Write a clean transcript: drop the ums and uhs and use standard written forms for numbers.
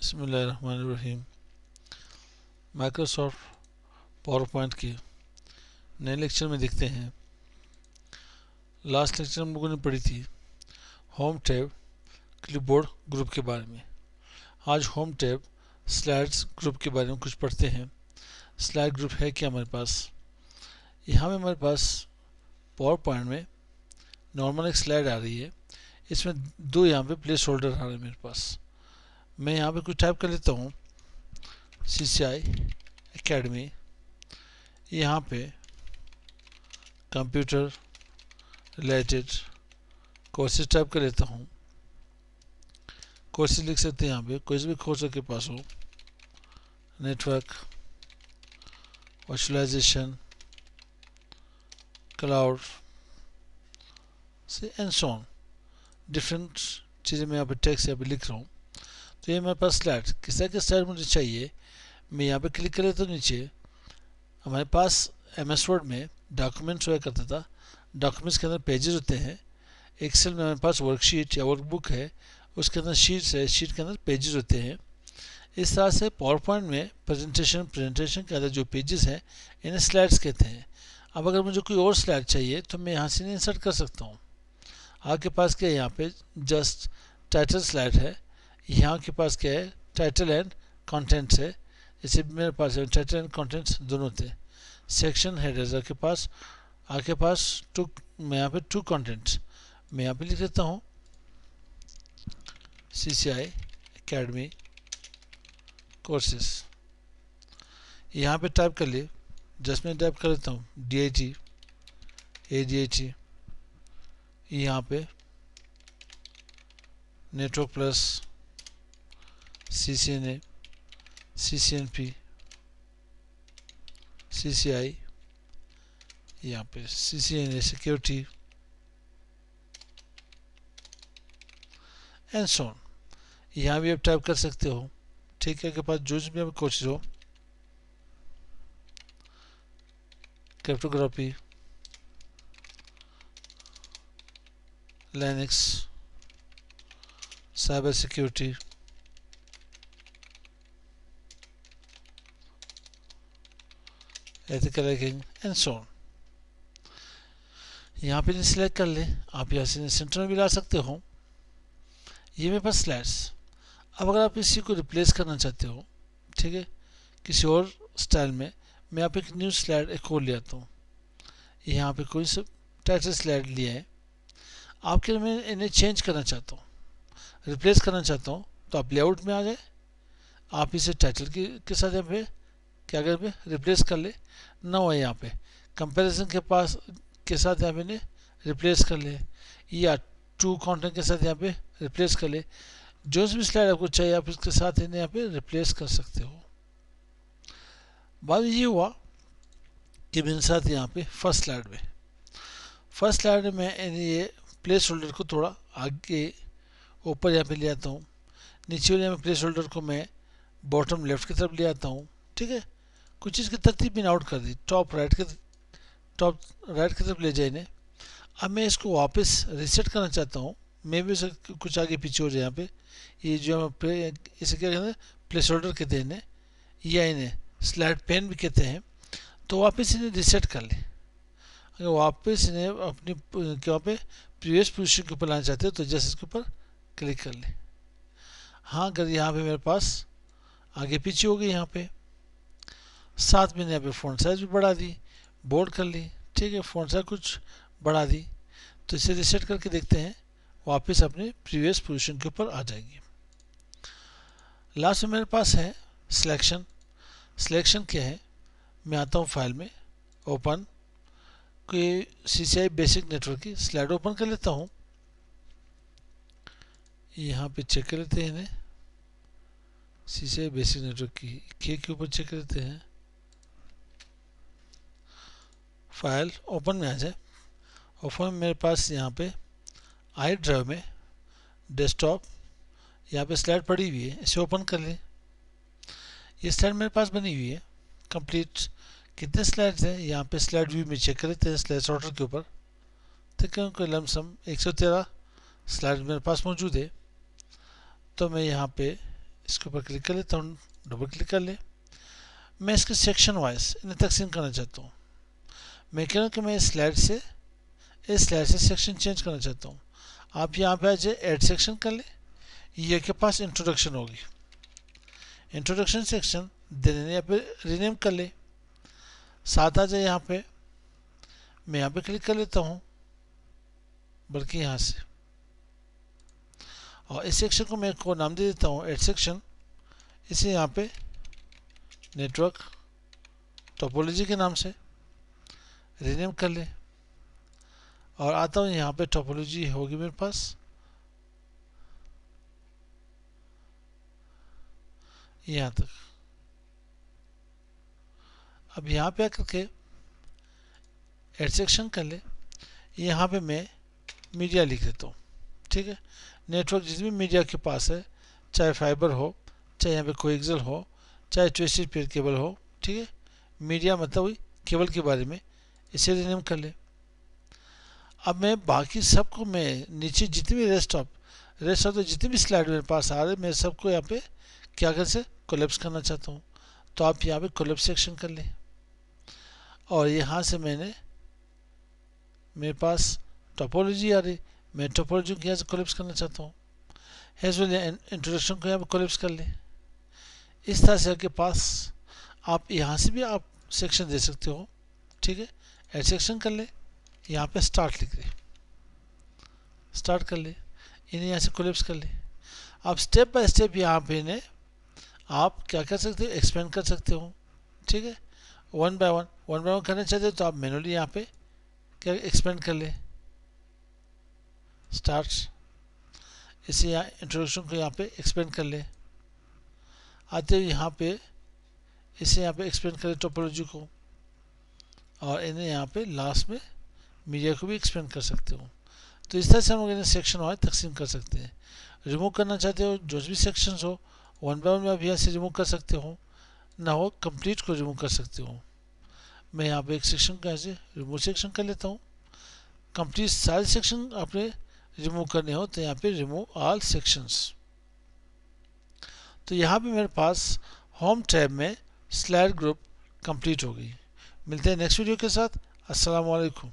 बिस्मिल्लाहिर्रहमानिर्रहीम। Microsoft power point के नए लेक्चर में देखते हैं। लास्ट लेक्चर हम लोगों ने पढ़ी थी होम टैब क्लिपबोर्ड ग्रुप के बारे में। आज होम टैब स्लाइड्स ग्रुप के बारे में कुछ पढ़ते हैं। स्लाइड ग्रुप है क्या हमारे पास? यहाँ में हमारे पास पावर पॉइंट में नॉर्मल एक स्लाइड आ रही है। इसमें दो यहाँ पे प्लेस होल्डर आ रहे हैं मेरे पास। मैं यहाँ पे कुछ टाइप कर लेता हूँ CCI एकेडमी। यहाँ पे कंप्यूटर रिलेटेड कोर्सेज टाइप कर लेता हूँ। कोर्सेज लिख सकते हैं यहाँ पे, कोई भी कोर्स के पास हो। नेटवर्क, वर्चुअलाइजेशन, क्लाउड से एंड सो ऑन, डिफरेंट चीज़ें मैं यहाँ पे टेक्स्ट यहाँ पे लिख रहा हूँ। तो ये मेरे पास स्लाइड, किस तरह के स्लाइड मुझे चाहिए, मैं यहाँ पे क्लिक कर लेता हूँ। नीचे हमारे पास MS वर्ड में डॉक्यूमेंट्स हुआ करता था। डॉक्यूमेंट्स के अंदर पेजेस होते हैं। एक्सेल में हमारे पास वर्कशीट या वर्कबुक है, उसके अंदर शीट्स है, शीट के अंदर पेजेस होते हैं। इस तरह से पावर पॉइंट में प्रेजेंटेशन के अंदर जो पेजेस हैं इन्हें स्लाइड्स कहते हैं। अब अगर मुझे कोई और स्लाइड चाहिए तो मैं यहाँ से इंसर्ट कर सकता हूँ। आपके पास क्या है, यहाँ पे जस्ट टाइटल स्लाइड है। यहाँ के पास क्या है, टाइटल एंड कंटेंट्स है। जैसे मेरे पास है टाइटल एंड कंटेंट्स दोनों थे। सेक्शन हेडर्स आपके पास मैं यहाँ पे टू कंटेंट्स मैं यहाँ पे लिख देता हूँ CCI एकेडमी कोर्सेस। यहाँ पे टाइप कर लिए, जस्ट मैं टाइप कर लेता हूँ DIT ADIT। यहाँ पे network plus CCNA CCNP CCI, यहाँ पे CCNA security and so on. यहाँ भी आप टाइप कर सकते हो। ठीक है, के पास जो भी आप कोर्सेज हो, cryptography, Linux, cyber security, ethical hacking and so on. यहाँ पे सिलेक्ट कर ले। आप यहाँ से सेंटर में भी ला सकते हो। ये मेरे पास स्लाइड्स। अब अगर आप इसी को रिप्लेस करना चाहते हो, ठीक है, किसी और स्टाइल में, मैं यहाँ पे एक न्यू स्लाइड एक और ले आता हूँ। यहाँ पे कोई सा टाइटल स्लाइड लिया है। आपके मैं इन्हें चेंज करना चाहता हूँ, रिप्लेस करना चाहता हूँ, तो आप लेआउट में आ गए। आप इसे टाइटल के साथ यहाँ पे क्या कर पे रिप्लेस कर ले ना हो। यहाँ पे कंपैरिजन के साथ यहाँ पे इन्हें रिप्लेस कर ले, या टू कंटेंट के साथ यहाँ पे रिप्लेस कर ले। जो भी स्लाइड आपको चाहिए आप इसके साथ इन्हें यहाँ पे रिप्लेस कर सकते हो। बात ये हुआ कि मेरे साथ यहाँ पे फर्स्ट स्लाइड में मैं ये प्लेस होल्डर को थोड़ा आगे ऊपर यहाँ पे ले आता हूँ। नीचे वाले में प्लेस होल्डर को मैं बॉटम लेफ्ट की तरफ ले आता हूँ। ठीक है, कुछ चीज़ की तरतीब मैंने आउट कर दी। टॉप राइट की तरफ ले जाए इन्हें। अब मैं इसको वापस रीसेट करना चाहता हूँ। मैं भी कुछ आगे पीछे हो जाए। यहाँ पे ये जो हम इसे क्या कहते हैं, प्लेस होल्डर कहते हैं इन्हें, या इन्हें स्लाइड पेन भी कहते हैं। तो वापस इन्हें रीसेट कर ले। अगर वापस इन्हें अपनी क्या पे प्रीवियस पोजीशन के ऊपर लाना चाहते हो तो जस्ट इसके ऊपर क्लिक कर ले। हाँ, अगर यहाँ पे मेरे पास आगे पीछे हो गई, यहाँ पे साथ में यहाँ पे फ़ॉन्ट साइज भी बढ़ा दी, बोल्ड कर ली। ठीक है, फ़ॉन्ट साइज कुछ बढ़ा दी। तो इसे रीसेट करके देखते हैं, वापस अपने प्रीवियस पोजीशन के ऊपर आ जाएगी। लास्ट में मेरे पास है सिलेक्शन क्या है, मैं आता हूँ फाइल में, ओपन, कोई CCI बेसिक नेटवर्क की स्लाइड ओपन कर लेता हूँ। यहाँ पे चेक कर लेते हैं इन्हें, CCI बेसिक नेटवर्क की के ऊपर चेक कर लेते हैं। फाइल ओपन में आ जाए। ओपन में मेरे पास यहाँ पे आई ड्राइव में डेस्कटॉप, यहाँ पे स्लाइड पड़ी हुई है, इसे ओपन कर लें। ये स्लाइड मेरे पास बनी हुई है कंप्लीट। कितने स्लाइड्स हैं, यहाँ पे स्लाइड व्यू में चेक कर लेते हैं स्लाइड सॉर्टर के ऊपर। ठीक है, कोई लमसम 113 स्लाइड मेरे पास मौजूद है। तो मैं यहाँ पे इसके ऊपर क्लिक कर लेता हूँ, डबल क्लिक कर ले। मैं इसके सेक्शन वाइज इन्हें तकसीम करना चाहता हूँ। मैं कह रहा हूँ कि मैं इस स्लाइड से सेक्शन चेंज करना चाहता हूँ। आप यहाँ पे आ जाए, ऐड सेक्शन कर ले। ये के पास इंट्रोडक्शन होगी, इंट्रोडक्शन सेक्शन देने यहाँ पे रीनेम कर ले। साथ आ जाए यहाँ पे, मैं यहाँ पे क्लिक कर लेता हूँ, बल्कि यहाँ से, और इस सेक्शन को मैं को नाम दे देता हूँ ऐड सेक्शन। इसे यहाँ पे नेटवर्क टोपोलॉजी के नाम से रीनेम कर ले। और आता हूँ यहाँ पे, टोपोलॉजी होगी मेरे पास यहाँ तक। अब यहाँ पे आकर के ऐड सेक्शन कर ले। यहाँ पे मैं मीडिया लिख देता हूँ, ठीक है। नेटवर्क जिस भी मीडिया के पास है, चाहे फाइबर हो, चाहे यहाँ पे कोएक्सियल हो, चाहे ट्विस्टेड पेयर केबल हो, ठीक है। मीडिया मतलब वही केबल के बारे में, इसे रीनेम कर ले। अब मैं बाकी सबको, मैं नीचे जितनी भी रेस्ट ऑफ तो जितनी भी स्लाइड मेरे पास आ रहे, मैं सबको यहाँ पे क्या कर से कोलैप्स करना चाहता हूँ। तो आप यहाँ पे कोलैप्स सेक्शन कर ले। और यहाँ से मेरे पास टोपोलॉजी आ रही, मैं टोपोलॉजी को यहाँ से कोलैप्स करना चाहता हूँ। एज वेल इंट्रोडक्शन को यहाँ पे कोलैप्स कर ले। इस तरह से आपके पास, आप यहाँ से भी आप सेक्शन दे सकते हो, ठीक है। ऐड सेक्शन कर ले, यहाँ पे स्टार्ट लिख दे, स्टार्ट कर ले, इन्हें यहाँ से कोलैप्स कर ले। आप स्टेप बाय स्टेप यहाँ पे इन्हें आप क्या कर सकते हो, एक्सपेंड कर सकते हो, ठीक है। वन बाय वन करना चाहते हो तो आप मैनुअली यहाँ पे क्या एक्सपेंड कर ले, स्टार्ट, इसे यहाँ इंट्रोडक्शन को यहाँ पे एक्सपेंड कर ले। आते हुए यहाँ पे इसे यहाँ पे एक्सपेंड कर ले टोपोलॉजी को, और इन्हें यहाँ पे लास्ट में मीडिया को भी एक्सपेंड कर सकते हो। तो इस तरह से हम लोग इन्हें सेक्शन वाइज तकसीम कर सकते हैं। रिमूव करना चाहते हो जो भी सेक्शंस हो, वन बाय वन भी यहाँ से रिमूव कर सकते हो, ना हो कंप्लीट को रिमूव कर सकते हो। मैं यहाँ पे एक सेक्शन का ऐसे रिमूव सेक्शन कर लेता हूँ। कंप्लीट सारे सेक्शन आपने रिमूव करने हो तो यहाँ पे रिमूव ऑल सेक्शंस। तो यहाँ पे मेरे पास होम टैब में स्लाइड ग्रुप कंप्लीट हो गई। मिलते हैं नेक्स्ट वीडियो के साथ। अस्सलाम वालेकुम।